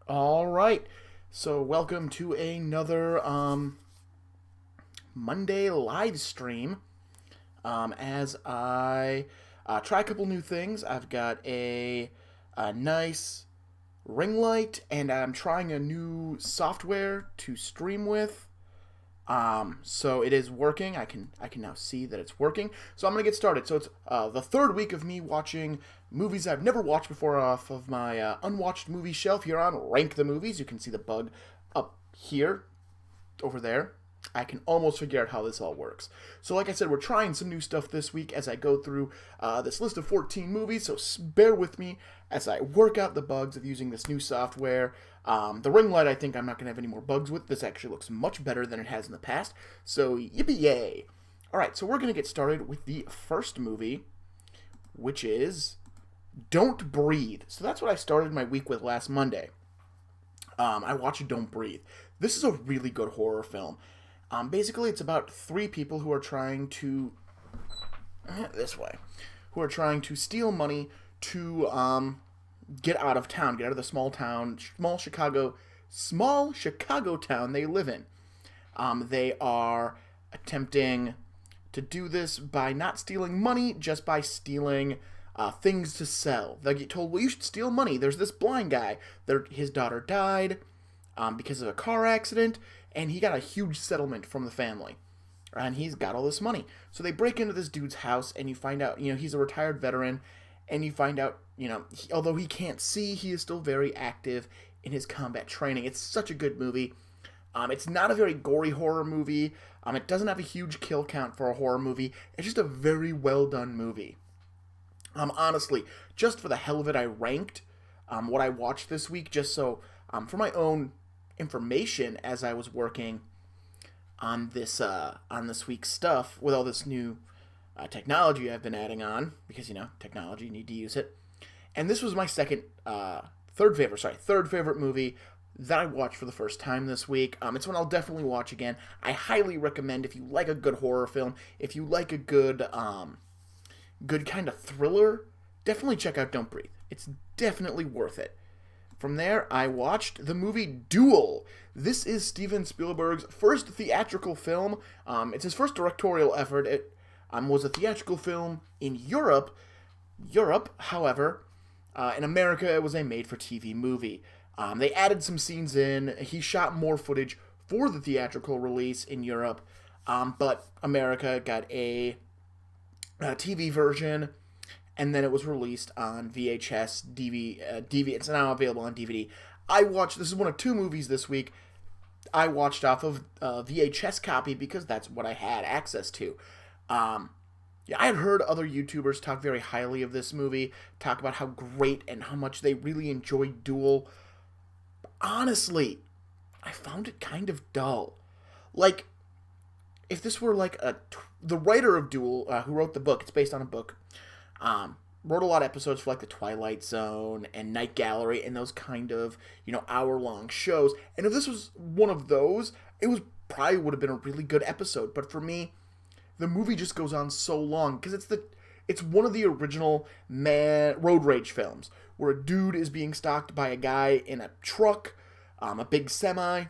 All right. So, welcome to another Monday live stream. As I try a couple new things, I've got a nice ring light, and I'm trying a new software to stream with. So it is working. I can now see that it's working. So I'm gonna get started. So it's the third week of me watching movies I've never watched before off of my unwatched movie shelf here on Rank the Movies. You can see the bug up here, over there. I can almost figure out how this all works. So, like I said, we're trying some new stuff this week as I go through this list of 14 movies. So, bear with me as I work out the bugs of using this new software. The ring light, I think I'm not going to have any more bugs with. This actually looks much better than it has in the past. So, yippee yay! Alright, so we're going to get started with the first movie, which is Don't Breathe. So, that's what I started my week with last Monday. I watched Don't Breathe. This is a really good horror film. Basically, it's about three people who are trying to who are trying to steal money to get out of town, get out of the small Chicago town they live in. They are attempting to do this by not stealing money, just by stealing things to sell. They get told, "Well, you should steal money. There's this blind guy. His daughter died because of a car accident." And he got a huge settlement from the family. And he's got all this money. So they break into this dude's house, and you find out, he's a retired veteran. And you find out, although he can't see, he is still very active in his combat training. It's such a good movie. It's not a very gory horror movie. It doesn't have a huge kill count for a horror movie. It's just a very well done movie. Honestly, just for the hell of it, I ranked what I watched this week, just so, for my own information as I was working on this week's stuff with all this new technology I've been adding on, because technology, you need to use it. And this was my third favorite movie that I watched for the first time this week. It's one I'll definitely watch again. I highly recommend, if you like a good horror film, if you like a good kind of thriller, definitely check out Don't Breathe. It's definitely worth it. From there, I watched the movie Duel. This is Steven Spielberg's first theatrical film. It's his first directorial effort. It was a theatrical film in Europe. However, in America, it was a made-for-TV movie. They added some scenes in. He shot more footage for the theatrical release in Europe, but America got a TV version. And then it was released on VHS, DVD. It's now available on DVD. This is one of two movies this week I watched off of VHS copy because that's what I had access to. I had heard other YouTubers talk very highly of this movie, talk about how great and how much they really enjoyed Duel. Honestly, I found it kind of dull. Like, if this were like the writer of Duel, who wrote the book, it's based on a book, wrote a lot of episodes for like The Twilight Zone and Night Gallery and those kind of, hour-long shows. And if this was one of those, probably would have been a really good episode. But for me, the movie just goes on so long because it's one of the original road rage films where a dude is being stalked by a guy in a truck, a big semi,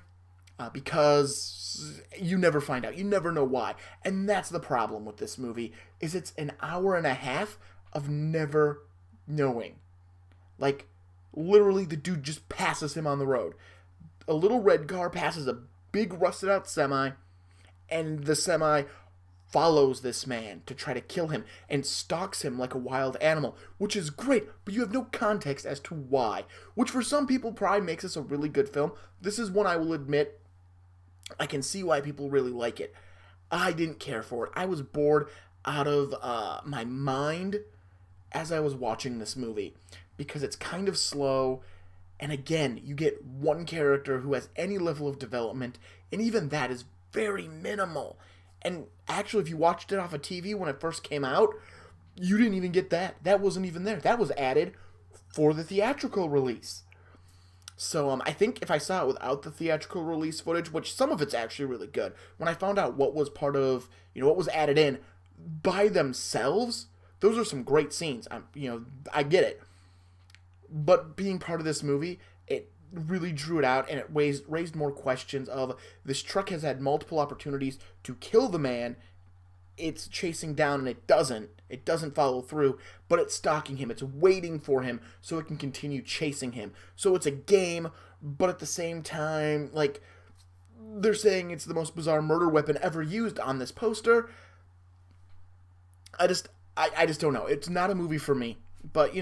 because you never find out. You never know why. And that's the problem with this movie, is it's an hour and a half of never knowing. Like, literally, the dude just passes him on the road. A little red car passes a big rusted out semi, and the semi follows this man to try to kill him and stalks him like a wild animal, which is great, but you have no context as to why, which for some people probably makes this a really good film. This is one I will admit, I can see why people really like it. I didn't care for it. I was bored out of my mind as I was watching this movie because it's kind of slow, and again, you get one character who has any level of development, and even that is very minimal. And actually, if you watched it off of TV when it first came out, you didn't even get that. That wasn't even there. That was added for the theatrical release. So I think if I saw it without the theatrical release footage, which some of it's actually really good, when I found out what was part of, what was added in by themselves, those are some great scenes. I get it. But being part of this movie, really drew it out, and it raised more questions of this truck has had multiple opportunities to kill the man it's chasing down, and it doesn't follow through, but it's stalking him, it's waiting for him so it can continue chasing him. So it's a game, but at the same time, like, they're saying it's the most bizarre murder weapon ever used on this poster. I just don't know. It's not a movie for me. But,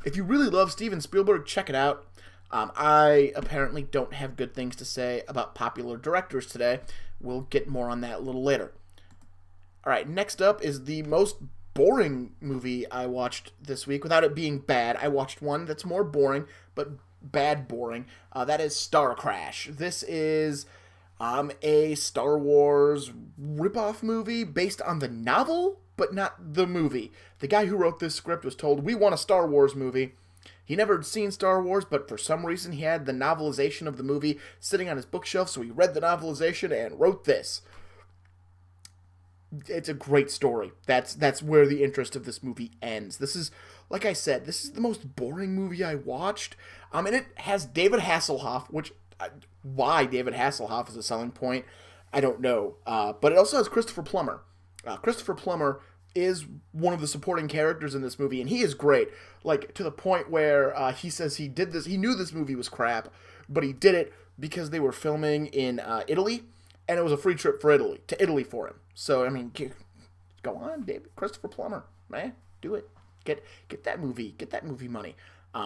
if you really love Steven Spielberg, check it out. I apparently don't have good things to say about popular directors today. We'll get more on that a little later. All right, next up is the most boring movie I watched this week, without it being bad. I watched one that's more boring, but bad boring. That is Star Crash. This is a Star Wars ripoff movie based on the novel, but not the movie. The guy who wrote this script was told, we want a Star Wars movie. He never had seen Star Wars, but for some reason he had the novelization of the movie sitting on his bookshelf, so he read the novelization and wrote this. It's a great story. That's where the interest of this movie ends. This is, like I said, this is the most boring movie I watched. And it has David Hasselhoff, which, why David Hasselhoff is a selling point, I don't know. But it also has Christopher Plummer. Christopher Plummer is one of the supporting characters in this movie, and he is great. Like, to the point where he says he did this, he knew this movie was crap, but he did it because they were filming in Italy, and it was a free trip to Italy for him. So, I mean, go on, David. Christopher Plummer, man, do it. Get that movie money.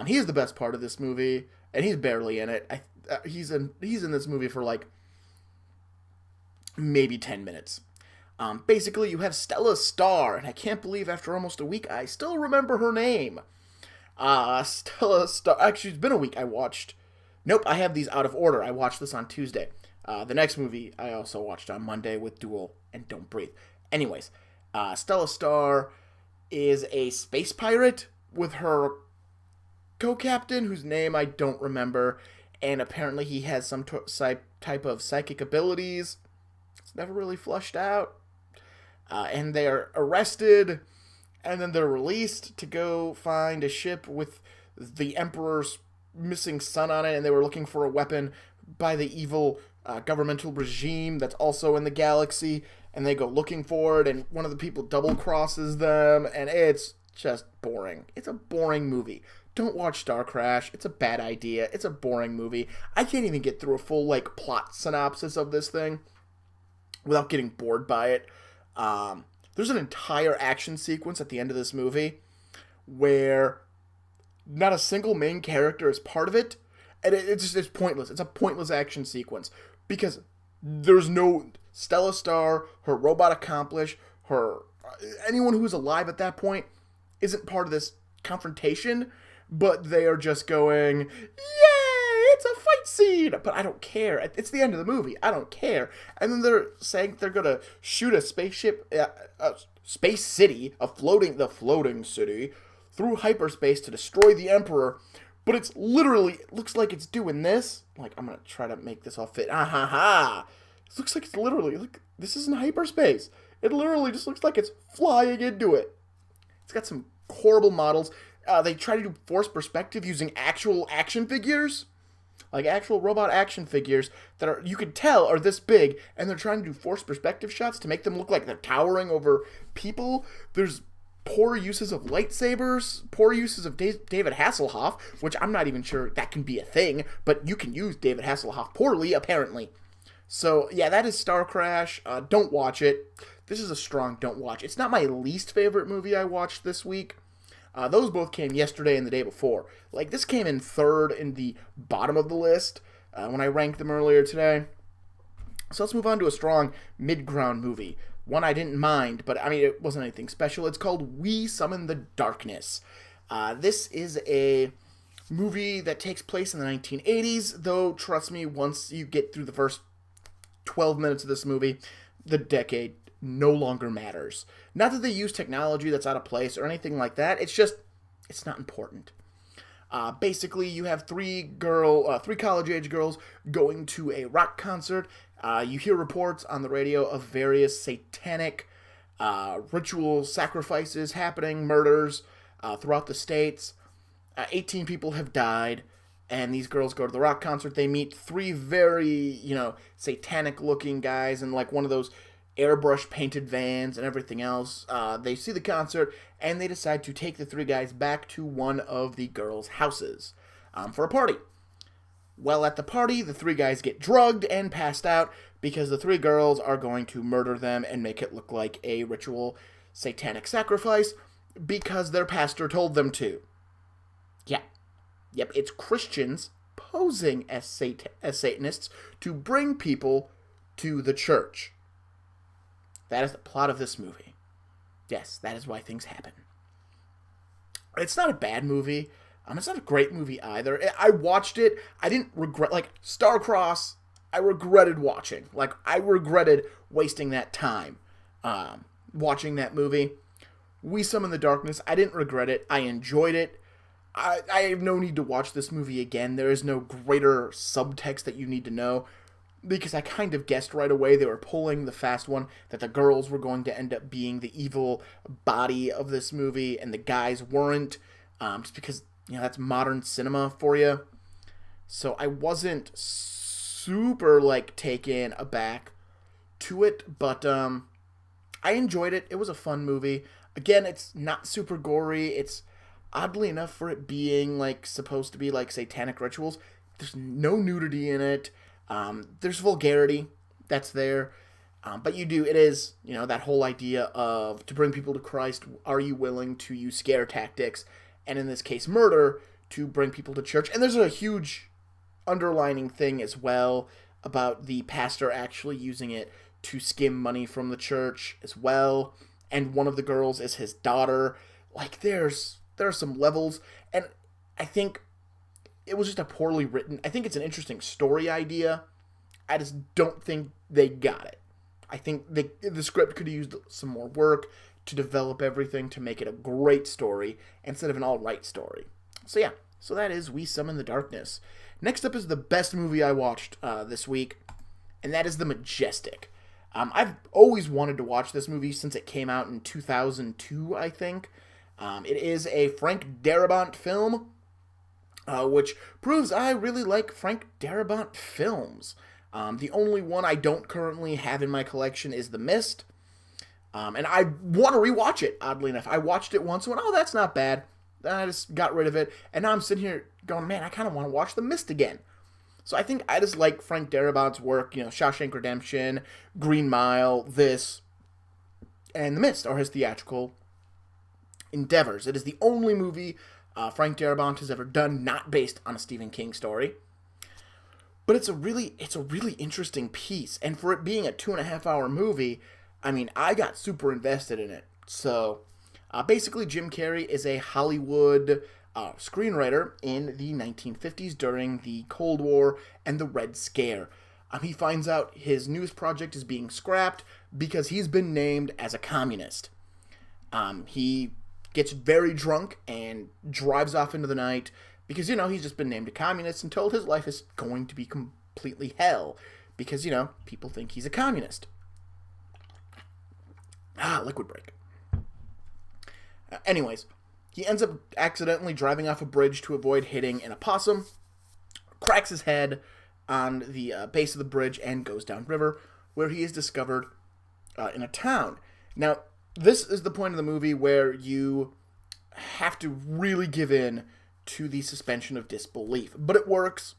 He is the best part of this movie, and he's barely in it. He's in this movie for like maybe 10 minutes. Basically, you have Stella Starr, and I can't believe after almost a week I still remember her name. Stella Starr. Actually, it's been a week. Nope, I have these out of order. I watched this on Tuesday. The next movie I also watched on Monday with Duel and Don't Breathe. Anyways, Stella Starr is a space pirate with her co-captain, whose name I don't remember, and apparently he has some type of psychic abilities. It's never really flushed out. And they are arrested, and then they're released to go find a ship with the Emperor's missing son on it, and they were looking for a weapon by the evil governmental regime that's also in the galaxy, and they go looking for it, and one of the people double crosses them, and it's just boring. It's a boring movie. Don't watch Star Crash. It's a bad idea. It's a boring movie. I can't even get through a full plot synopsis of this thing without getting bored by it. There's an entire action sequence at the end of this movie where not a single main character is part of it, and it's pointless. It's a pointless action sequence because there's no Stella Starr, her robot accomplice, anyone who's alive at that point isn't part of this confrontation, but they are just going, yay, it's a fight scene, but I don't care. It's the end of the movie. I don't care. And then they're saying they're going to shoot a spaceship, a space city, the floating city, through hyperspace to destroy the Emperor, but it looks like it's doing this. Like, I'm going to try to make this all fit. It looks like it's this isn't hyperspace. It literally just looks like it's flying into it. It's got some horrible models. They try to do forced perspective using actual action figures. Like actual robot action figures that you could tell are this big, and they're trying to do forced perspective shots to make them look like they're towering over people. There's poor uses of lightsabers, poor uses of David Hasselhoff, which I'm not even sure that can be a thing, but you can use David Hasselhoff poorly, apparently. So, yeah, that is Star Crash. Don't watch it. This is a strong don't watch. It's not my least favorite movie I watched this week. Those both came yesterday and the day before. Like, this came in third in the bottom of the list when I ranked them earlier today. So let's move on to a strong mid-ground movie. One I didn't mind, but, I mean, it wasn't anything special. It's called We Summon the Darkness. This is a movie that takes place in the 1980s, though, trust me, once you get through the first 12 minutes of this movie, the decade no longer matters. Not that they use technology that's out of place or anything like that. It's just, it's not important. Basically, you have three college-age girls going to a rock concert. You hear reports on the radio of various satanic ritual sacrifices happening, murders throughout the states. 18 people have died. and these girls go to the rock concert. They meet three very, satanic-looking guys in, like, one of those airbrush-painted vans and everything else. They see the concert, and they decide to take the three guys back to one of the girls' houses for a party. Well, at the party, the three guys get drugged and passed out because the three girls are going to murder them and make it look like a ritual satanic sacrifice because their pastor told them to. Yeah. Yep, it's Christians posing as Satanists to bring people to the church. That is the plot of this movie. Yes, that is why things happen. It's not a bad movie. It's not a great movie either. I watched it. I didn't regret, like, Starcross, I regretted watching. Like, I regretted wasting that time watching that movie. We Summon the Darkness, I didn't regret it. I enjoyed it. I have no need to watch this movie again. There is no greater subtext that you need to know, because I kind of guessed right away they were pulling the fast one, that the girls were going to end up being the evil body of this movie, and the guys weren't, just because, that's modern cinema for you. So I wasn't super, taken aback to it, but I enjoyed it. It was a fun movie. Again, it's not super gory. It's, oddly enough, for it being, supposed to be, satanic rituals, there's no nudity in it. There's vulgarity that's there. But it is, that whole idea of, to bring people to Christ, are you willing to use scare tactics, and in this case, murder, to bring people to church? And there's a huge underlining thing as well about the pastor actually using it to skim money from the church as well. And one of the girls is his daughter. There are some levels, and I think it was just a poorly written. I think it's an interesting story idea. I just don't think they got it. I think the script could have used some more work to develop everything to make it a great story instead of an all-right story. So yeah, so that is We Summon the Darkness. Next up is the best movie I watched this week, and that is The Majestic. I've always wanted to watch this movie since it came out in 2002, I think. It is a Frank Darabont film, which proves I really like Frank Darabont films. The only one I don't currently have in my collection is The Mist. And I want to rewatch it, oddly enough. I watched it once and went, oh, that's not bad. Then I just got rid of it. And now I'm sitting here going, man, I kind of want to watch The Mist again. So I think I just like Frank Darabont's work. Shawshank Redemption, Green Mile, this, and The Mist are his theatrical endeavors. It is the only movie Frank Darabont has ever done not based on a Stephen King story. But it's a really interesting piece. And for it being a 2.5-hour movie, I got super invested in it. So, basically, Jim Carrey is a Hollywood screenwriter in the 1950s during the Cold War and the Red Scare. He finds out his newest project is being scrapped because he's been named as a communist. He gets very drunk and drives off into the night because, he's just been named a communist and told his life is going to be completely hell because, people think he's a communist. Liquid break. Anyways, he ends up accidentally driving off a bridge to avoid hitting an opossum, cracks his head on the base of the bridge, and goes downriver, where he is discovered in a town. Now, this is the point of the movie where you have to really give in to the suspension of disbelief. But it works.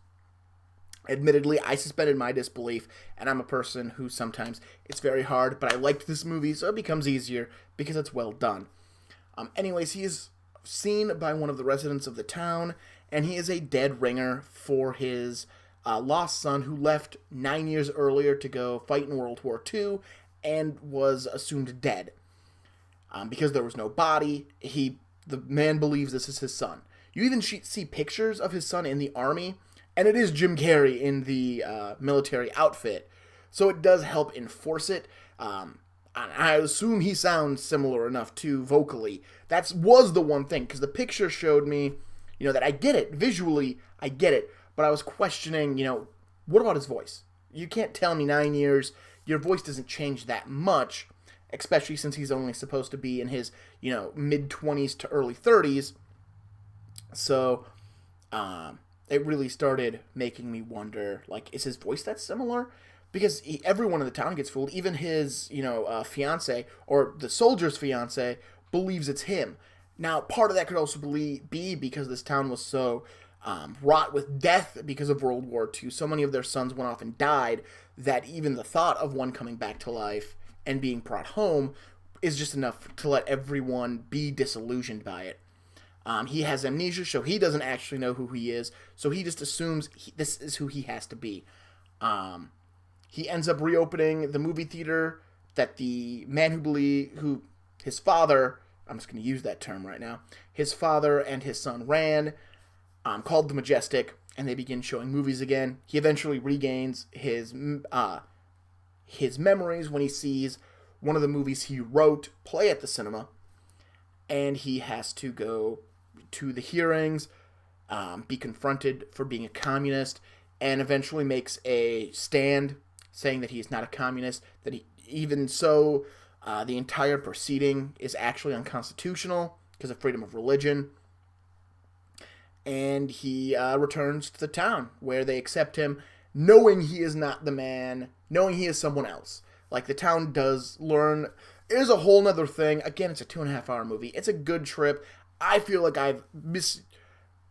Admittedly, I suspended my disbelief, and I'm a person who sometimes it's very hard, but I liked this movie, so it becomes easier because it's well done. Anyways, he is seen by one of the residents of the town, and he is a dead ringer for his lost son who left 9 years earlier to go fight in World War II and was assumed dead. Because there was no body, the man believes this is his son. You even see pictures of his son in the army, and it is Jim Carrey in the military outfit, so it does help enforce it. I assume he sounds similar enough too vocally. That was the one thing, because the picture showed me, that I get it. Visually, I get it, but I was questioning, what about his voice? You can't tell me 9 years, your voice doesn't change that much, especially since he's only supposed to be in his, mid-20s to early 30s. So, it really started making me wonder, like, is his voice that similar? Because everyone in the town gets fooled. Even his, fiance, or the soldier's fiance, believes it's him. Now, part of that could also be because this town was so wrought with death because of World War II. So many of their sons went off and died that even the thought of one coming back to life and being brought home is just enough to let everyone be disillusioned by it. He has amnesia, so he doesn't actually know who he is, so he just assumes this is who he has to be. He ends up reopening the movie theater that the man who his father, I'm just going to use that term right now, his father and his son ran, called the Majestic, and they begin showing movies again. He eventually regains his memories when he sees one of the movies he wrote play at the cinema, and he has to go to the hearings, be confronted for being a communist, and eventually makes a stand saying that he is not a communist, that the entire proceeding is actually unconstitutional because of freedom of religion. And he returns to the town where they accept him, knowing he is not the man, knowing he is someone else. Like, the town does learn. It is a whole nother thing. Again, it's a 2.5-hour movie. It's a good trip. I feel like I've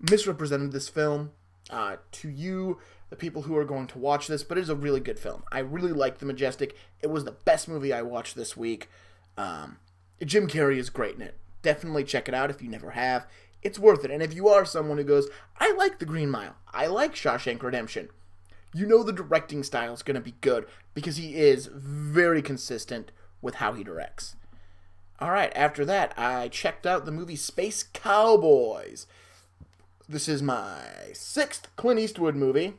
misrepresented this film to you, the people who are going to watch this, but it is a really good film. I really like The Majestic. It was the best movie I watched this week. Jim Carrey is great in it. Definitely check it out if you never have. It's worth it. And if you are someone who goes, I like The Green Mile, I like Shawshank Redemption, you know the directing style is going to be good because he is very consistent with how he directs. All right, after that, I checked out the movie Space Cowboys. This is my 6th Clint Eastwood movie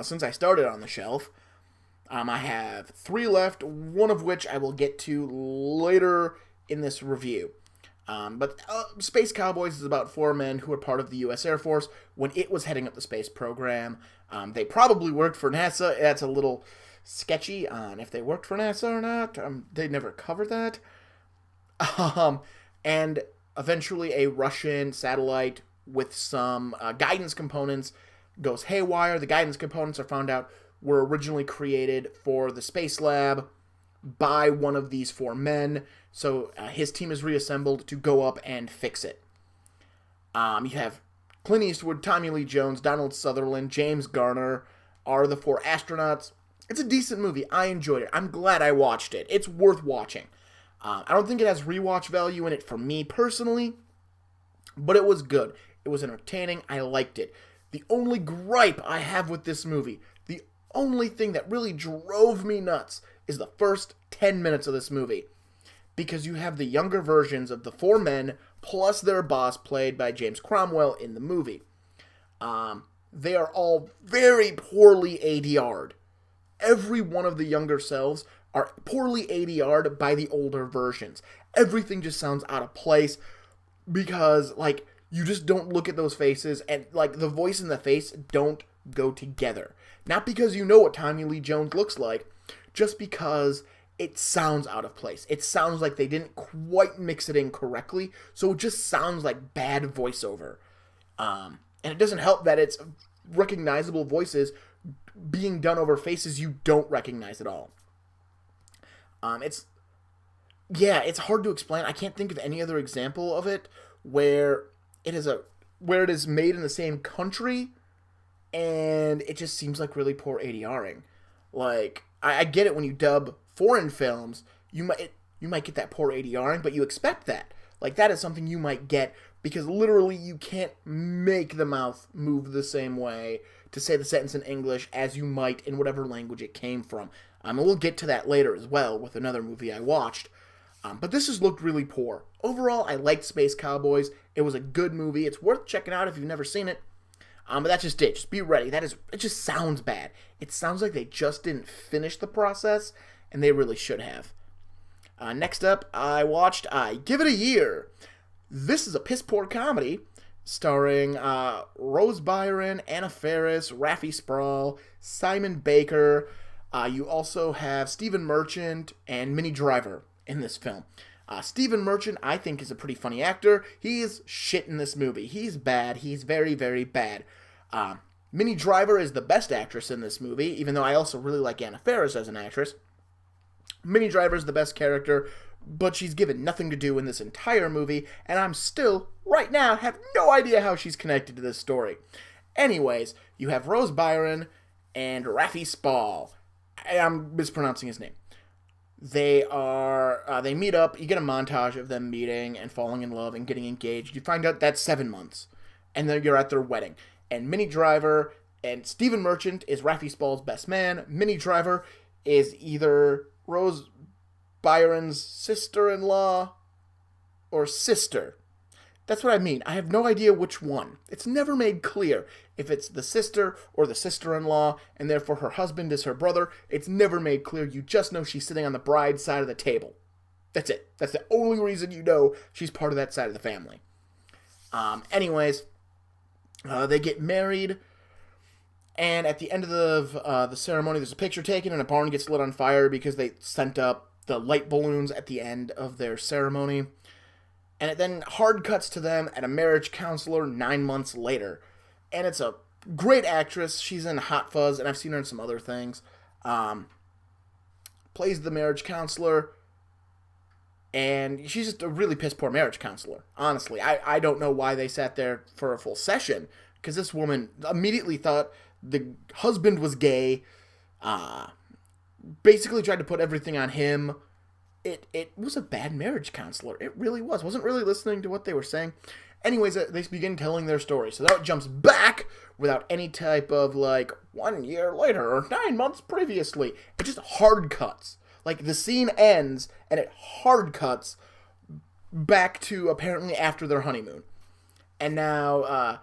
since I started on the shelf. I have 3 left, one of which I will get to later in this review. But Space Cowboys is about 4 men who are part of the U.S. Air Force when it was heading up the space program. They probably worked for NASA. That's a little sketchy on if they worked for NASA or not. They never covered that. And eventually a Russian satellite with some guidance components goes haywire. The guidance components are found out were originally created for the space lab by one of these 4 men. So his team is reassembled to go up and fix it. You have Clint Eastwood, Tommy Lee Jones, Donald Sutherland, James Garner are the 4 astronauts. It's a decent movie. I enjoyed it. I'm glad I watched it. It's worth watching. I don't think it has rewatch value in it for me personally, but it was good. It was entertaining. I liked it. The only gripe I have with this movie, the only thing that really drove me nuts, is the first 10 minutes of this movie. Because you have the younger versions of the 4 men, plus their boss, played by James Cromwell in the movie. They are all very poorly ADR'd. Every one of the younger selves are poorly ADR'd by the older versions. Everything just sounds out of place because, like, you just don't look at those faces and, like, the voice and the face don't go together. Not because you know what Tommy Lee Jones looks like, just because it sounds out of place. It sounds like they didn't quite mix it in correctly, so it just sounds like bad voiceover. And it doesn't help that it's recognizable voices being done over faces you don't recognize at all. It's hard to explain. I can't think of any other example of it where it is made in the same country and it just seems like really poor ADRing. Like, I get it when you dub foreign films, you might get that poor ADRing, but you expect that. Like, that is something you might get because literally you can't make the mouth move the same way to say the sentence in English as you might in whatever language it came from. And we'll get to that later as well with another movie I watched. But this just looked really poor. Overall, I liked Space Cowboys. It was a good movie. It's worth checking out if you've never seen it. But that's just it. Just be ready. It just sounds bad. It sounds like they just didn't finish the process, and they really should have. Next up, I watched I Give It a Year. This is a piss-poor comedy starring Rose Byron, Anna Faris, Raffi Sproul, Simon Baker. You also have Stephen Merchant and Minnie Driver in this film. Stephen Merchant, I think, is a pretty funny actor. He is shit in this movie. He's bad. He's very, very bad. Minnie Driver is the best actress in this movie, even though I also really like Anna Faris as an actress. Minnie Driver is the best character, but she's given nothing to do in this entire movie, and I'm still, right now, have no idea how she's connected to this story. Anyways, you have Rose Byron and Rafi Spall. I'm mispronouncing his name. They meet up. You get a montage of them meeting and falling in love and getting engaged. You find out that's 7 months, and then you're at their wedding. And Minnie Driver and Stephen Merchant is Rafi Spall's best man. Minnie Driver is either Rose Byron's sister-in-law or sister. That's what I mean. I have no idea which one. It's never made clear if it's the sister or the sister-in-law, and therefore her husband is her brother. It's never made clear. You just know she's sitting on the bride's side of the table. That's it. That's the only reason you know she's part of that side of the family. Anyways, they get married, and at the end of the ceremony, there's a picture taken, and a barn gets lit on fire because they sent up the light balloons at the end of their ceremony. And it then hard cuts to them at a marriage counselor 9 months later. And it's a great actress. She's in Hot Fuzz, and I've seen her in some other things. Plays the marriage counselor. And she's just a really piss poor marriage counselor. Honestly, I don't know why they sat there for a full session. Because this woman immediately thought the husband was gay. Basically tried to put everything on him. It was a bad marriage counselor. It really was. Wasn't really listening to what they were saying. Anyways, they begin telling their story. So that jumps back without any type of, 1 year later or 9 months previously. It just hard cuts. The scene ends, and it hard cuts back to apparently after their honeymoon. And now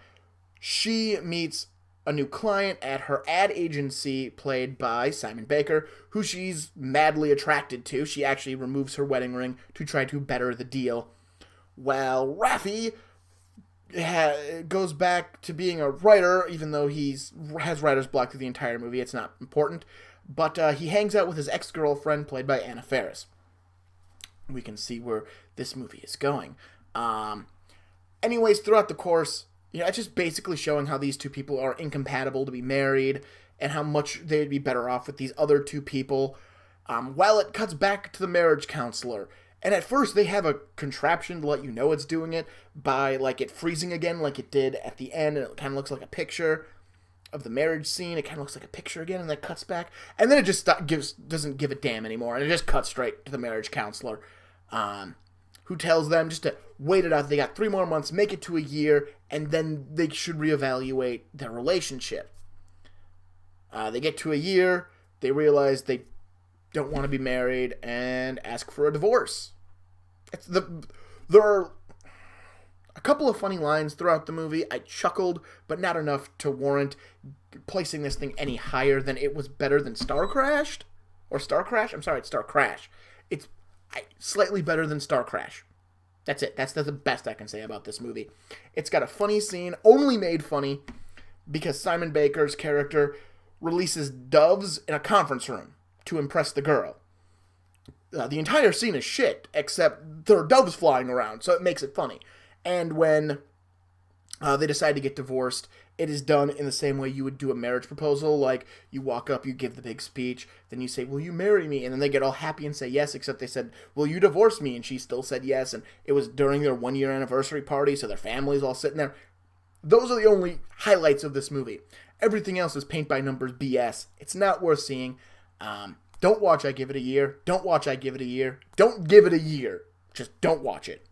she meets a new client at her ad agency, played by Simon Baker, who she's madly attracted to. She actually removes her wedding ring to try to better the deal. Well, Rafi goes back to being a writer, even though has writer's block through the entire movie. It's not important. But he hangs out with his ex-girlfriend, played by Anna Faris. We can see where this movie is going. Anyways, throughout the course, it's just basically showing how these two people are incompatible to be married and how much they'd be better off with these other two people. While it cuts back to the marriage counselor. And at first, they have a contraption to let you know it's doing it by, it freezing again like it did at the end. And it kind of looks like a picture of the marriage scene. It kind of looks like a picture again, and then cuts back. And then it just doesn't give a damn anymore. And it just cuts straight to the marriage counselor. Who tells them just to wait it out. They got 3 more months, make it to a year, and then they should reevaluate their relationship. They get to a year, they realize they don't want to be married, and ask for a divorce. There are a couple of funny lines throughout the movie. I chuckled, but not enough to warrant placing this thing any higher than it was better than Star Crash? It's Star Crash. It's slightly better than Star Crash. That's it. That's the best I can say about this movie. It's got a funny scene, only made funny because Simon Baker's character releases doves in a conference room to impress the girl. The entire scene is shit, except there are doves flying around, so it makes it funny. And when they decide to get divorced, it is done in the same way you would do a marriage proposal. You walk up, you give the big speech, then you say, will you marry me? And then they get all happy and say yes, except they said, will you divorce me? And she still said yes, and it was during their 1-year anniversary party, so their family's all sitting there. Those are the only highlights of this movie. Everything else is paint-by-numbers BS. It's not worth seeing. Don't watch I Give It a Year. Don't watch I Give It a Year. Don't give it a year. Just don't watch it.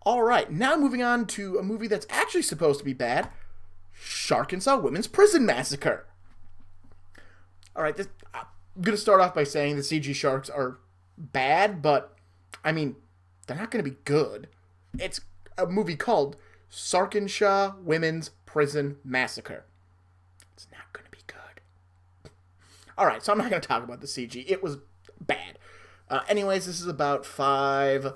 Alright, now moving on to a movie that's actually supposed to be bad. Sarkinsha Women's Prison Massacre. Alright, I'm going to start off by saying the CG sharks are bad, but, they're not going to be good. It's a movie called Sarkinsha Women's Prison Massacre. It's not going to be good. Alright, so I'm not going to talk about the CG. It was bad. Anyways, this is about 5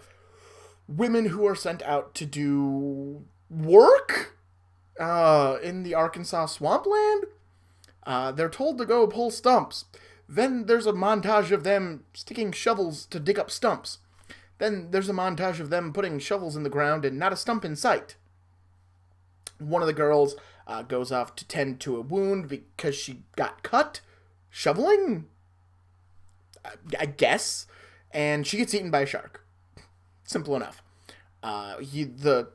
women who are sent out to do work in the Arkansas swampland. They're told to go pull stumps. Then there's a montage of them sticking shovels to dig up stumps. Then there's a montage of them putting shovels in the ground and not a stump in sight. One of the girls goes off to tend to a wound because she got cut shoveling, I guess, and she gets eaten by a shark. Simple enough. The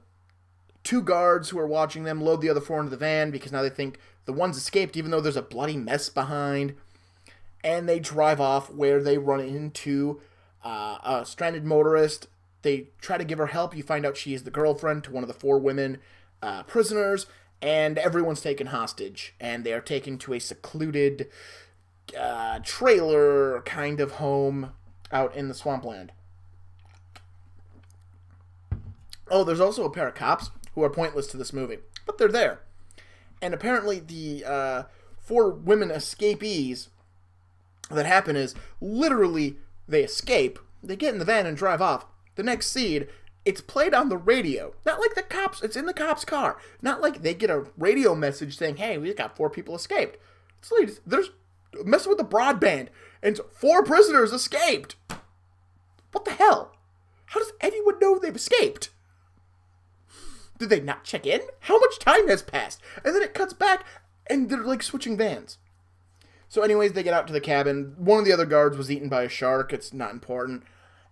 two guards who are watching them load the other four into the van because now they think the one's escaped, even though there's a bloody mess behind. And they drive off, where they run into a stranded motorist. They try to give her help. You find out she is the girlfriend to one of the four women prisoners, and everyone's taken hostage. And they are taken to a secluded trailer kind of home out in the swampland. Oh, there's also a pair of cops who are pointless to this movie, but they're there. And apparently the four women escapees that happen is literally they escape, they get in the van and drive off. The next scene, it's played on the radio. Not like the cops, it's in the cop's car. Not like they get a radio message saying, hey, we got 4 people escaped. It's like, there's messing with the broadband, and 4 prisoners escaped. What the hell? How does anyone know they've escaped? Did they not check in? How much time has passed? And then it cuts back, and they're like switching vans. So anyways, they get out to the cabin. One of the other guards was eaten by a shark. It's not important.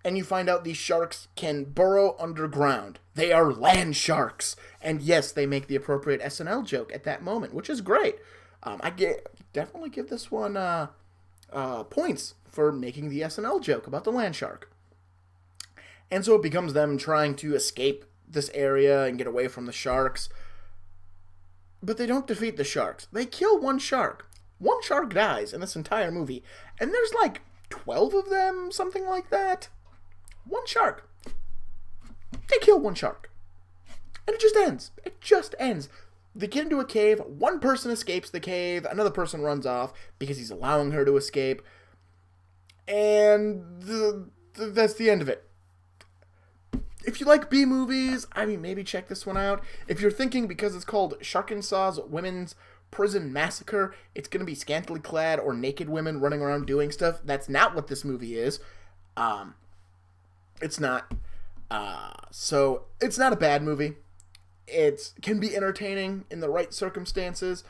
And you find out these sharks can burrow underground. They are land sharks. And yes, they make the appropriate SNL joke at that moment, which is great. Definitely give this one points for making the SNL joke about the land shark. And so it becomes them trying to escape this area and get away from the sharks. But they don't defeat the sharks. They kill one shark. One shark dies in this entire movie. And there's like 12 of them, something like that. One shark. They kill one shark. And it just ends. It just ends. They get into a cave. One person escapes the cave. Another person runs off because he's allowing her to escape. And that's the end of it. If you like B movies, I mean, maybe check this one out. If you're thinking because it's called Sarkinsha's Women's Prison Massacre, it's going to be scantily clad or naked women running around doing stuff, that's not what this movie is. It's not. So, it's not a bad movie. It can be entertaining in the right circumstances.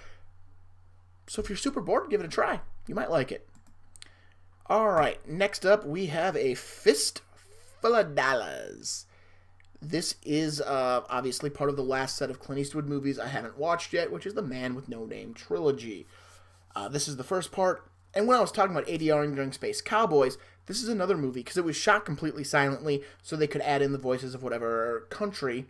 So if you're super bored, give it a try. You might like it. Alright, next up we have A Fistful of Dollars. This is obviously part of the last set of Clint Eastwood movies I haven't watched yet, which is the Man with No Name trilogy. This is the first part, and when I was talking about ADRing during Space Cowboys, this is another movie, because it was shot completely silently, so they could add in the voices of whatever country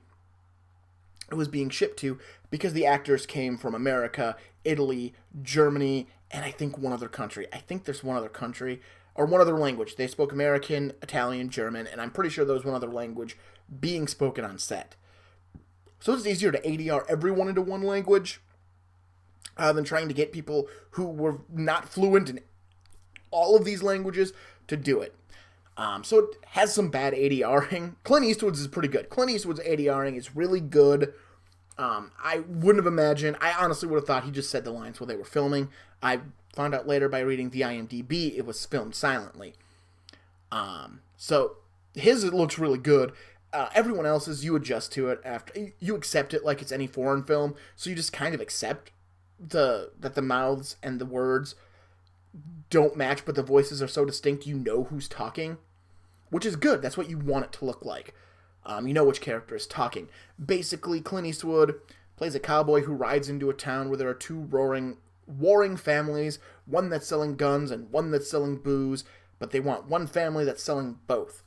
it was being shipped to, because the actors came from America, Italy, Germany, and I think one other country. I think there's one other country, or one other language. They spoke American, Italian, German, and I'm pretty sure there was one other language being spoken on set. So it's easier to ADR everyone into one language than trying to get people who were not fluent in all of these languages to do it. So it has some bad ADRing. Clint Eastwood's is pretty good. Clint Eastwood's ADRing is really good. I wouldn't have imagined. I honestly would have thought he just said the lines while they were filming. I found out later by reading the IMDb it was filmed silently. So his, it looks really good. Everyone else's, you adjust to it after. You accept it like it's any foreign film. So you just kind of accept that the mouths and the words don't match, but the voices are so distinct you know who's talking. Which is good. That's what you want it to look like. You know which character is talking. Basically, Clint Eastwood plays a cowboy who rides into a town where there are 2 warring families, one that's selling guns and one that's selling booze, but they want one family that's selling both.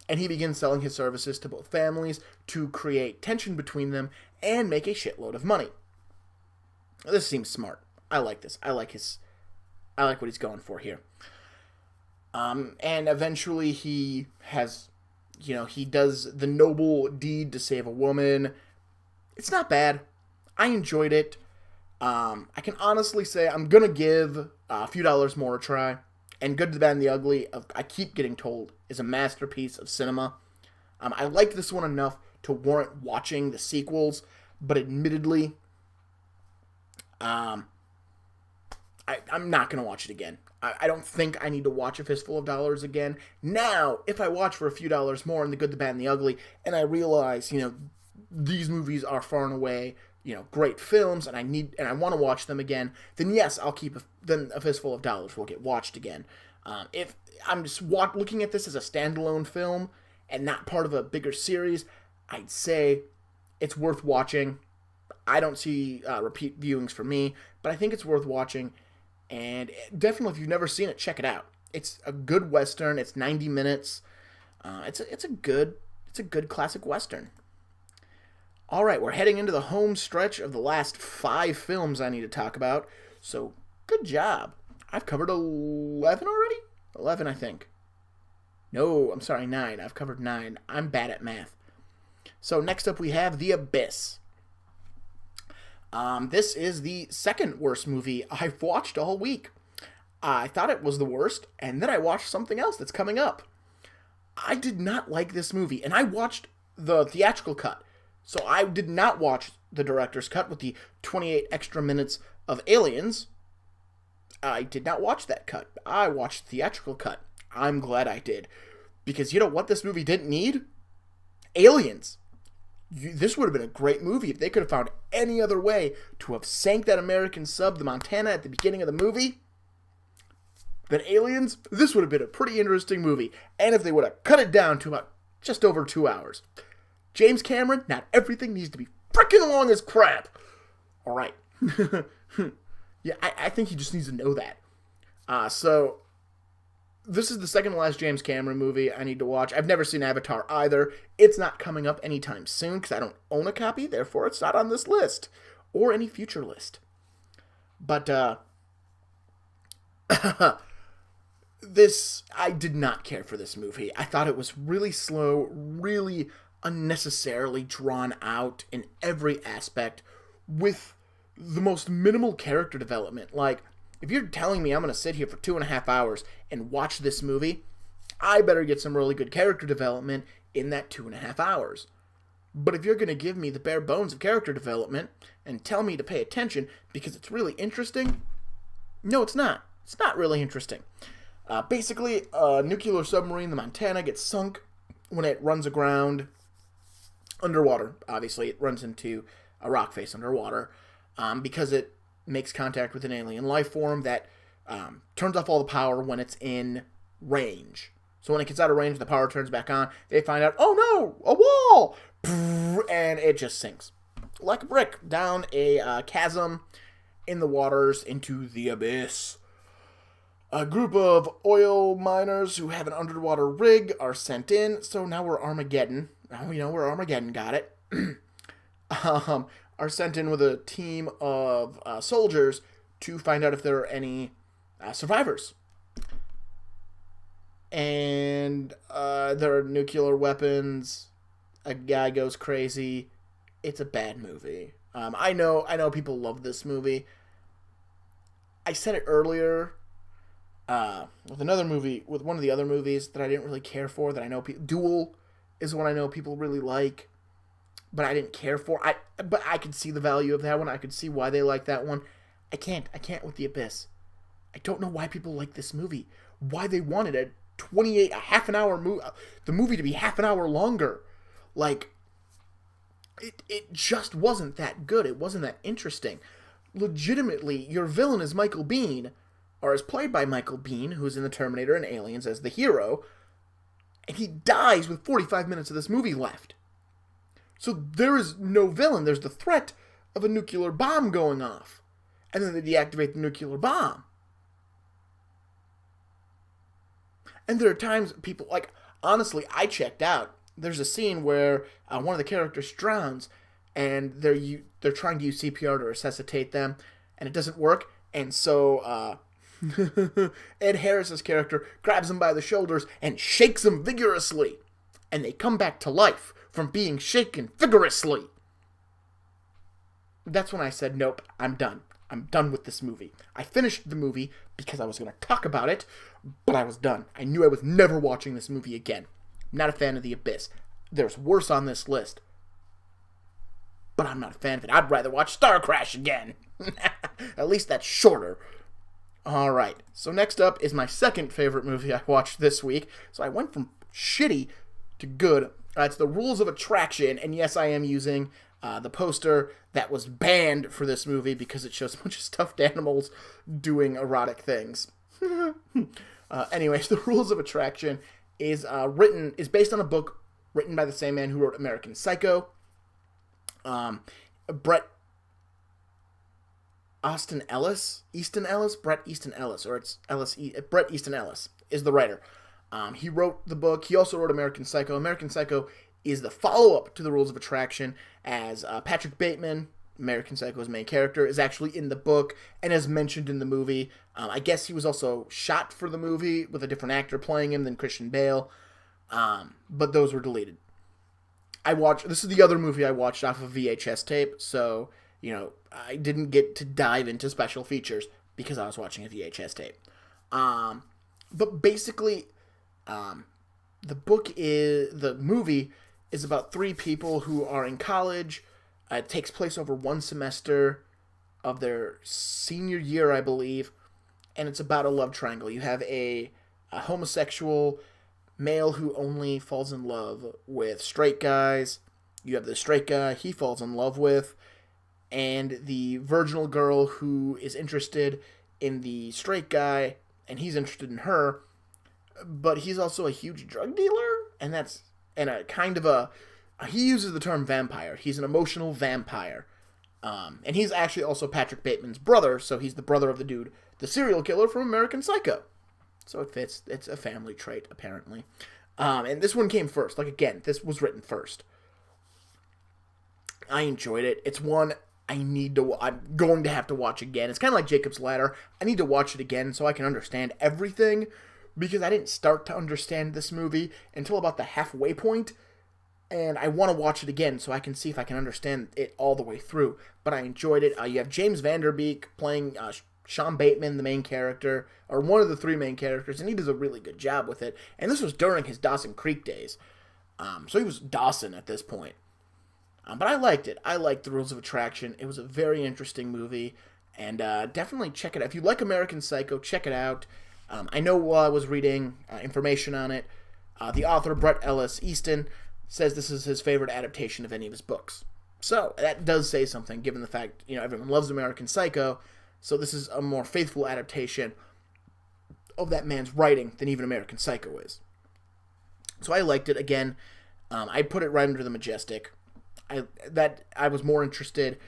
And he begins selling his services to both families to create tension between them and make a shitload of money. This seems smart. I like this. I like what he's going for here. And eventually he has, he does the noble deed to save a woman. It's not bad. I enjoyed it. I can honestly say I'm going to give A Few Dollars More a try. And Good, the Bad, and the Ugly, I keep getting told, is a masterpiece of cinema. I like this one enough to warrant watching the sequels, but admittedly, I'm not going to watch it again. I don't think I need to watch A Fistful of Dollars again. Now, if I watch For a Few Dollars More and The Good, the Bad, and the Ugly, and I realize, these movies are far and away great films, and I want to watch them again, then yes, I'll keep then A Fistful of Dollars will get watched again. If I'm just looking at this as a standalone film and not part of a bigger series, I'd say it's worth watching. I don't see repeat viewings for me, but I think it's worth watching. And definitely, if you've never seen it, check it out. It's a good Western. It's 90 minutes. It's a good classic Western. All right, we're heading into the home stretch of the last 5 films I need to talk about. So, good job. I've covered 11 already? 11, I think. No, I'm sorry, 9. I've covered 9. I'm bad at math. So, next up we have The Abyss. This is the second worst movie I've watched all week. I thought it was the worst, and then I watched something else that's coming up. I did not like this movie, and I watched the theatrical cut. So I did not watch the director's cut with the 28 extra minutes of aliens. I did not watch that cut. I watched the theatrical cut. I'm glad I did. Because you know what this movie didn't need? Aliens. This would have been a great movie if they could have found any other way to have sank that American sub, the Montana, at the beginning of the movie than aliens. This would have been a pretty interesting movie. And if they would have cut it down to about just over 2 hours. James Cameron, not everything needs to be freaking long as crap. All right. Yeah, I think he just needs to know that. So, this is the second to last James Cameron movie I need to watch. I've never seen Avatar either. It's not coming up anytime soon because I don't own a copy. Therefore, it's not on this list or any future list. But, I did not care for this movie. I thought it was really slow, really unnecessarily drawn out in every aspect with the most minimal character development. Like, if you're telling me I'm going to sit here for 2.5 hours and watch this movie, I better get some really good character development in that 2.5 hours. But if you're going to give me the bare bones of character development and tell me to pay attention because it's really interesting, no, it's not. It's not really interesting. Basically, a nuclear submarine, the Montana, gets sunk when it runs aground underwater. Obviously, it runs into a rock face underwater because it makes contact with an alien life form that turns off all the power when it's in range. So when it gets out of range, the power turns back on. They find out, oh no, a wall! And it just sinks like a brick down a chasm in the waters into the abyss. A group of oil miners who have an underwater rig are sent in, so now we're Armageddon. Now we know where Armageddon got it. Are sent in with a team of soldiers to find out if there are any survivors. And there are nuclear weapons. A guy goes crazy. It's a bad movie. I know people love this movie. I said it earlier with another movie, with one of the other movies that I didn't really care for, that I know Duel is one I know people really like, but I didn't care for. But I could see the value of that one. I could see why they like that one. I can't with The Abyss. I don't know why people like this movie. Why they wanted a half an hour movie, the movie to be half an hour longer. Like, it just wasn't that good. It wasn't that interesting. Legitimately, your villain is Michael Biehn, or is played by Michael Biehn, who's in The Terminator and Aliens as the hero, and he dies with 45 minutes of this movie left. So there is no villain. There's the threat of a nuclear bomb going off. And then they deactivate the nuclear bomb. And there are times people, like, honestly, I checked out. There's a scene where one of the characters drowns, and they're trying to use CPR to resuscitate them, and it doesn't work. And so Ed Harris's character grabs him by the shoulders and shakes him vigorously, and they come back to life from being shaken vigorously. That's when I said, nope, I'm done. I'm done with this movie. I finished the movie because I was going to talk about it, but I was done. I knew I was never watching this movie again. Not a fan of The Abyss. There's worse on this list, but I'm not a fan of it. I'd rather watch Star Crash again. At least that's shorter. Alright, so next up is my second favorite movie I watched this week. So I went from shitty to good. It's The Rules of Attraction, and yes, I am using the poster that was banned for this movie because it shows a bunch of stuffed animals doing erotic things. Anyways, The Rules of Attraction is based on a book written by the same man who wrote American Psycho. Bret Easton Ellis, or it's Bret Easton Ellis is the writer. He wrote the book. He also wrote American Psycho. American Psycho is the follow-up to The Rules of Attraction, as Patrick Bateman, American Psycho's main character, is actually in the book and is mentioned in the movie. I guess he was also shot for the movie with a different actor playing him than Christian Bale, but those were deleted. This is the other movie I watched off of VHS tape, so, I didn't get to dive into special features because I was watching a VHS tape. But basically, the movie is about three people who are in college. It takes place over one semester of their senior year, I believe, and it's about a love triangle. You have a homosexual male who only falls in love with straight guys. You have the straight guy he falls in love with, and the virginal girl who is interested in the straight guy, and he's interested in her, but he's also a huge drug dealer, he uses the term vampire. He's an emotional vampire. And he's actually also Patrick Bateman's brother, so he's the brother of the dude, the serial killer from American Psycho. So it fits. It's a family trait, apparently. And this one came first. This was written first. I enjoyed it. It's one I'm going to have to watch again. It's kind of like Jacob's Ladder. I need to watch it again so I can understand everything, because I didn't start to understand this movie until about the halfway point, and I want to watch it again so I can see if I can understand it all the way through. But I enjoyed it. You have James Van Der Beek playing Sean Bateman, the main character, or one of the three main characters, and he does a really good job with it. And this was during his Dawson Creek days, so he was Dawson at this point. But I liked it. I liked The Rules of Attraction. It was a very interesting movie, and definitely check it out. If you like American Psycho, check it out. I know while I was reading information on it, the author, Bret Easton, says this is his favorite adaptation of any of his books. So that does say something, given the fact, everyone loves American Psycho, so this is a more faithful adaptation of that man's writing than even American Psycho is. So I liked it. Again, I put it right under the Majestic. I was more interested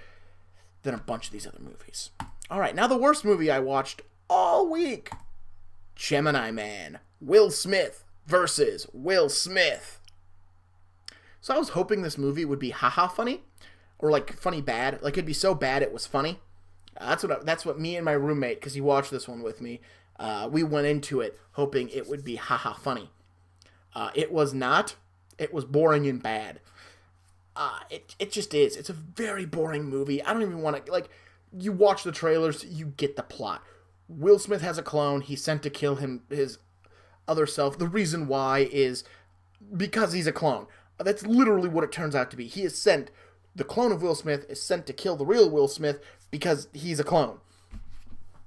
than a bunch of these other movies. All right, now the worst movie I watched all week. Gemini Man. Will Smith versus Will Smith. So I was hoping this movie would be haha funny, or funny bad. It'd be so bad it was funny. That's what me and my roommate, because he watched this one with me, we went into it hoping it would be haha funny. It was not. It was boring and bad. It just is. It's a very boring movie. I don't even want to, you watch the trailers, you get the plot. Will Smith has a clone. He's sent to kill his other self. The reason why is because he's a clone. That's literally what it turns out to be. The clone of Will Smith is sent to kill the real Will Smith because he's a clone.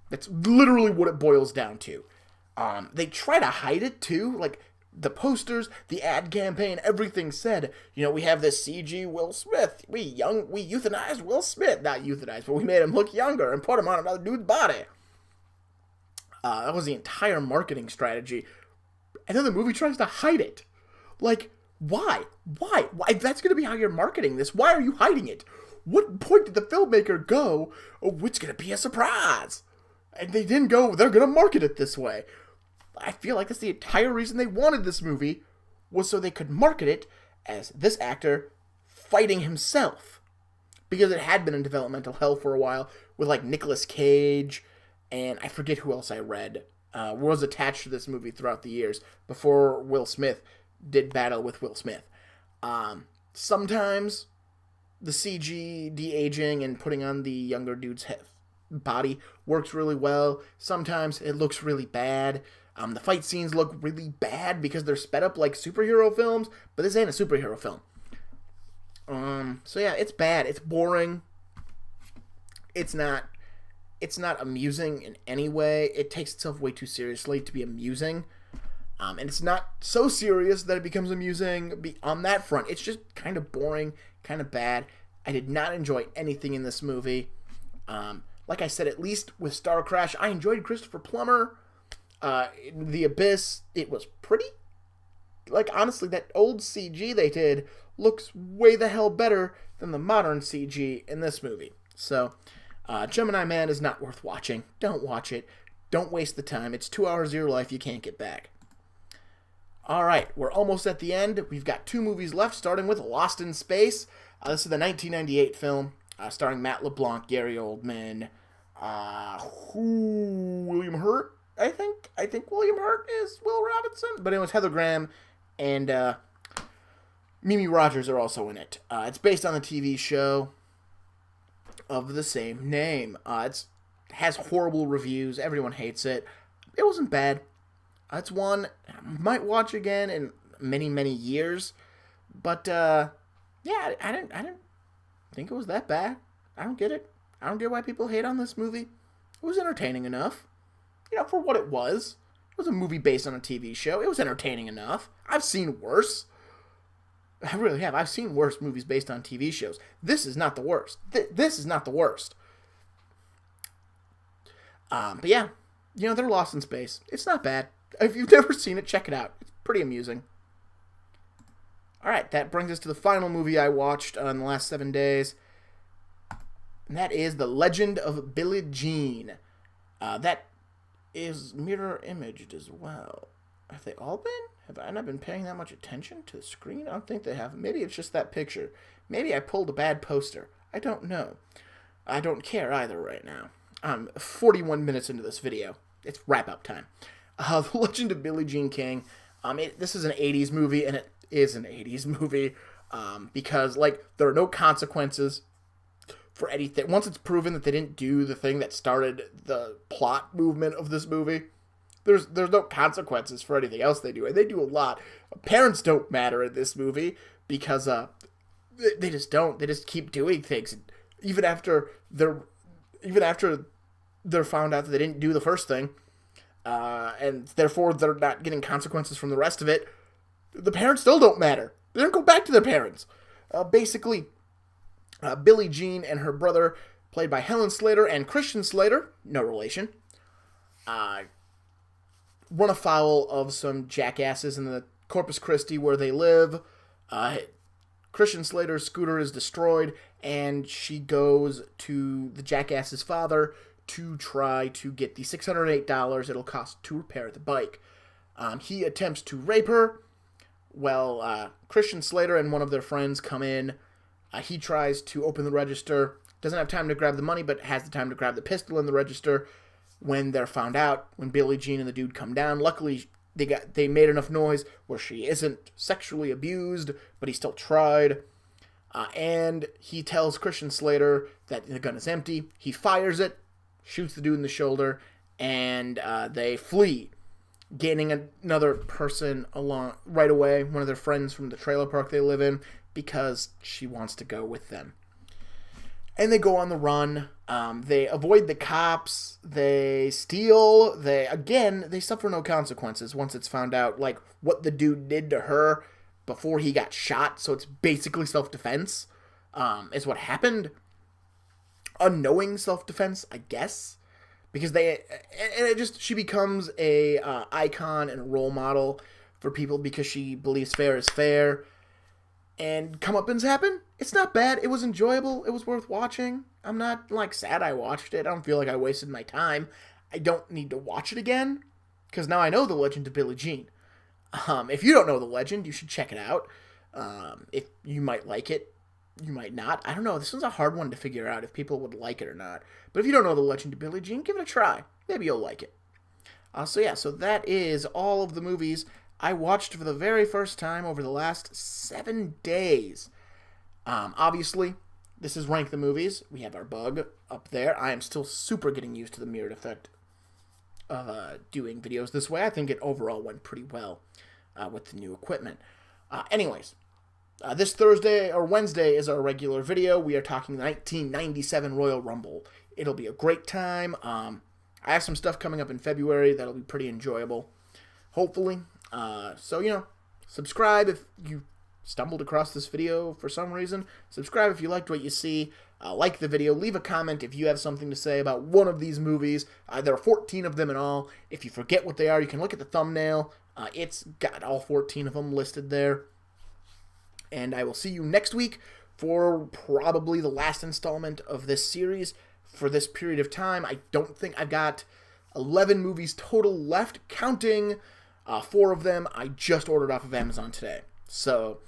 That's literally what it boils down to. They try to hide it too. The posters, the ad campaign, everything said, we have this CG Will Smith. We euthanized Will Smith. Not euthanized, but we made him look younger and put him on another dude's body. That was the entire marketing strategy. And then the movie tries to hide it. Why? Why? If that's going to be how you're marketing this, why are you hiding it? What point did the filmmaker go, it's going to be a surprise? And they didn't go, they're going to market it this way. I feel like that's the entire reason they wanted this movie, was so they could market it as this actor fighting himself. Because it had been in developmental hell for a while, with Nicolas Cage, and I forget who else I read, was attached to this movie throughout the years, before Will Smith did battle with Will Smith. Sometimes the CG de-aging and putting on the younger dude's body works really well. Sometimes it looks really bad. The fight scenes look really bad because they're sped up like superhero films, but this ain't a superhero film. So yeah, it's bad. It's boring. It's not amusing in any way. It takes itself way too seriously to be amusing. And it's not so serious that it becomes amusing on that front. It's just kind of boring, kind of bad. I did not enjoy anything in this movie. Like I said, at least with Star Crash, I enjoyed Christopher Plummer. In The Abyss, it was pretty. Like, honestly, that old CG they did looks way the hell better than the modern CG in this movie. So, Gemini Man is not worth watching. Don't watch it. Don't waste the time. It's 2 hours of your life you can't get back. Alright, we're almost at the end. We've got 2 movies left, starting with Lost in Space. This is the 1998 film, starring Matt LeBlanc, Gary Oldman, William Hurt, I think William Hurt is Will Robinson. But it was Heather Graham and Mimi Rogers are also in it. It's based on the TV show of the same name. It has horrible reviews. Everyone hates it. It wasn't bad. It's one I might watch again in many, many years. But yeah, I didn't think it was that bad. I don't get it. I don't get why people hate on this movie. It was entertaining enough. For what it was. It was a movie based on a TV show. It was entertaining enough. I've seen worse. I really have. I've seen worse movies based on TV shows. This is not the worst. This is not the worst. But yeah, they're lost in space. It's not bad. If you've never seen it, check it out. It's pretty amusing. Alright, that brings us to the final movie I watched in the last 7 days. And that is The Legend of Billie Jean. That is mirror imaged as well. Have they all been? Have I not been paying that much attention to the screen? I don't think they have. Maybe it's just that picture. Maybe I pulled a bad poster. I don't know. I don't care either right now. I'm 41 minutes into this video. It's wrap-up time. The Legend of Billie Jean King. This is an 80s movie, and it is an 80s movie because, there are no consequences for anything. Once it's proven that they didn't do the thing that started the plot movement of this movie, there's no consequences for anything else they do, and they do a lot. Parents don't matter in this movie because they just don't. They just keep doing things, even after they're found out that they didn't do the first thing, and therefore they're not getting consequences from the rest of it. The parents still don't matter. They don't go back to their parents. Basically, Billie Jean and her brother, played by Helen Slater and Christian Slater, no relation, run afoul of some jackasses in the Corpus Christi where they live. Christian Slater's scooter is destroyed, and she goes to the jackass's father to try to get the $608 it'll cost to repair the bike. He attempts to rape her. Well, Christian Slater and one of their friends come in. He tries to open the register. Doesn't have time to grab the money, but has the time to grab the pistol in the register. When they're found out, when Billie Jean and the dude come down, luckily they made enough noise where she isn't sexually abused, but he still tried. And he tells Christian Slater that the gun is empty. He fires it, shoots the dude in the shoulder, and they flee, gaining another person along right away, one of their friends from the trailer park they live in, because she wants to go with them. And they go on the run. They avoid the cops. They steal. They suffer no consequences once it's found out, what the dude did to her before he got shot. So it's basically self-defense, is what happened. Unknowing self-defense, I guess. Because she becomes a icon and a role model for people because she believes fair is fair. And comeuppance happen. It's not bad. It was enjoyable. It was worth watching. I'm not, sad I watched it. I don't feel like I wasted my time. I don't need to watch it again, because now I know The Legend of Billie Jean. If you don't know The Legend, you should check it out. If you might like it, you might not. I don't know. This one's a hard one to figure out if people would like it or not. But if you don't know The Legend of Billie Jean, give it a try. Maybe you'll like it. So that is all of the movies I watched for the very first time over the last 7 days. Obviously, this is Rank the Movies. We have our bug up there. I am still super getting used to the mirrored effect of doing videos this way. I think it overall went pretty well with the new equipment. Anyways, this Thursday or Wednesday is our regular video. We are talking the 1997 Royal Rumble. It'll be a great time. I have some stuff coming up in February that'll be pretty enjoyable, hopefully. Subscribe if you stumbled across this video for some reason, subscribe if you liked what you see. Like the video, leave a comment if you have something to say about one of these movies. There are 14 of them in all. If you forget what they are, you can look at the thumbnail. It's got all 14 of them listed there. And I will see you next week for probably the last installment of this series for this period of time. I don't think I've got 11 movies total left, counting 4 of them I just ordered off of Amazon today. So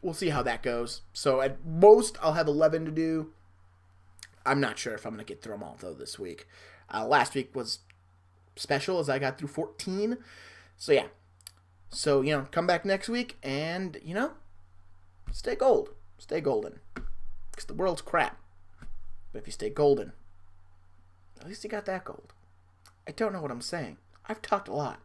we'll see how that goes. So at most, I'll have 11 to do. I'm not sure if I'm going to get through them all, though, this week. Last week was special as I got through 14. So, yeah. So, come back next week and, stay gold. Stay golden. Because the world's crap. But if you stay golden, at least you got that gold. I don't know what I'm saying. I've talked a lot.